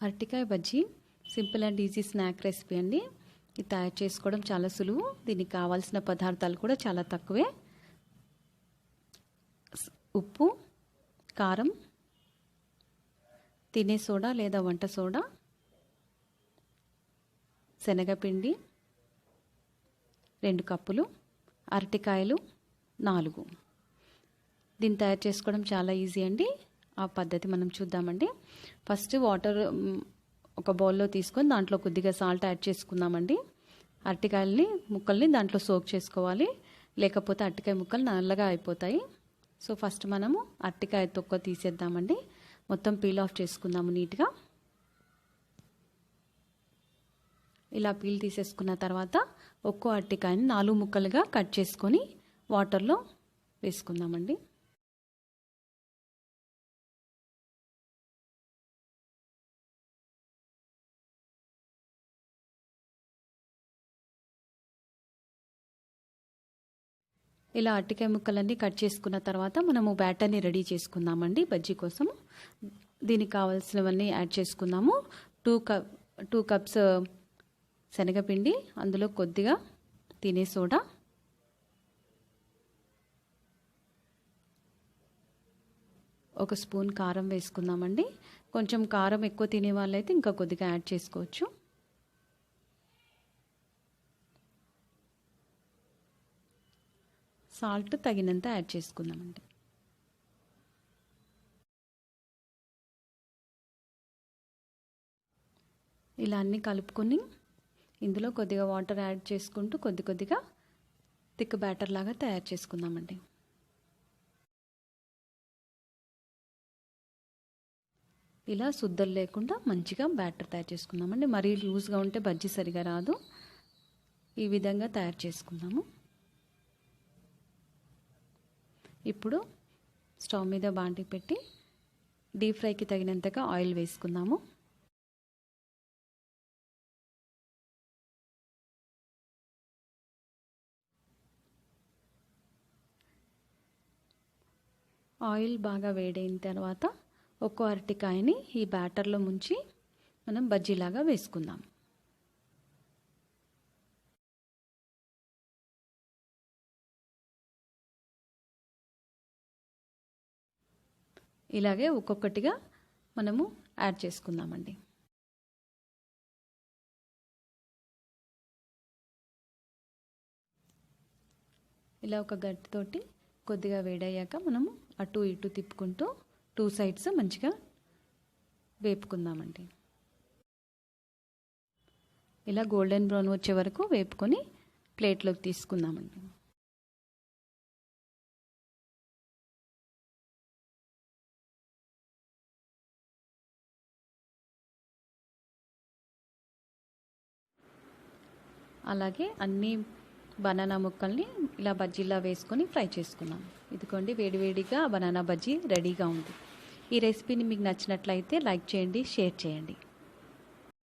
అరటికాయ bajji simple and easy snack recipe అండి. ఇది తయారు చేసుకోవడం చాలా సులువు. దీనికి కావాల్సిన పదార్థాలు కూడా చాలా తక్కువే. ఉప్పు, కారం, తినే సోడా లేదా వంట సోడా, శనగపిండి 2 కప్పులు, అరటికాయలు 4. దీన్ని తయారు చేసుకోవడం చాలా ఈజీ అండి. ఆ పద్ధతి మనం చూద్దామండి. ఫస్ట్ వాటర్ ఒక బౌల్లో తీసుకొని దాంట్లో కొద్దిగా సాల్ట్ యాడ్ చేసుకుందామండి. అరటికాయల్ని ముక్కల్ని దాంట్లో సోక్ చేసుకోవాలి, లేకపోతే అరటికాయ ముక్కలు నల్లగా అయిపోతాయి. సో ఫస్ట్ మనము అరటికాయ తొక్క తీసేద్దామండి. మొత్తం పీల్ ఆఫ్ చేసుకుందాము నీట్గా. ఇలా పీల్ తీసేసుకున్న తర్వాత ఒక్కో అరటికాయని 4 ముక్కలుగా కట్ చేసుకొని వాటర్లో వేసుకుందామండి. ఇలా అరటికాయ ముక్కలన్నీ కట్ చేసుకున్న తర్వాత మనము బ్యాటర్ని రెడీ చేసుకుందామండి బజ్జీ కోసం. దీనికి కావాల్సినవన్నీ యాడ్ చేసుకుందాము. 2 కప్స్ శనగపిండి, అందులో కొద్దిగా తినే సోడా, ఒక స్పూన్ కారం వేసుకుందామండి. కొంచెం కారం ఎక్కువ తినే వాళ్ళైతే ఇంకా కొద్దిగా యాడ్ చేసుకోవచ్చు. సాల్ట్ తగినంత యాడ్ చేసుకుందామండి. ఇలా అన్నీ కలుపుకొని ఇందులో కొద్దిగా వాటర్ యాడ్ చేసుకుంటూ కొద్దిగా థిక్ బ్యాటర్ లాగా తయారు చేసుకుందామండి. ఇలా సుద్దలు లేకుండా మంచిగా బ్యాటర్ తయారు చేసుకుందామండి. మరీ లూజ్గా ఉంటే బజ్జీ సరిగా రాదు. ఈ విధంగా తయారు చేసుకుందాము. ఇప్పుడు స్టవ్ మీద బాండి పెట్టి డీప్ ఫ్రైకి తగినంతగా ఆయిల్ వేసుకుందాము. ఆయిల్ బాగా వేడైన తర్వాత ఒక్కో అరటికాయని ఈ బ్యాటర్లో ముంచి మనం బజ్జీలాగా వేసుకుందాం. ఇలాగే ఒక్కొక్కటిగా మనము యాడ్ చేసుకుందామండి. ఇలా ఒక గరిటెతోటి కొద్దిగా వేడయ్యాక మనము అటు ఇటు తిప్పుకుంటూ 2 సైడ్స్ మంచిగా వేపుకుందామండి. ఇలా గోల్డెన్ బ్రౌన్ వచ్చే వరకు వేపుకొని ప్లేట్లోకి తీసుకుందామండి. అలాగే అన్ని బనానా ముక్కల్ని ఇలా బజ్జీలా వేసుకొని ఫ్రై చేసుకున్నాం. ఇదిగోండి వేడివేడిగా బనానా బజ్జీ రెడీగా ఉంది. ఈ రెసిపీని మీకు నచ్చినట్లయితే లైక్ చేయండి, షేర్ చేయండి.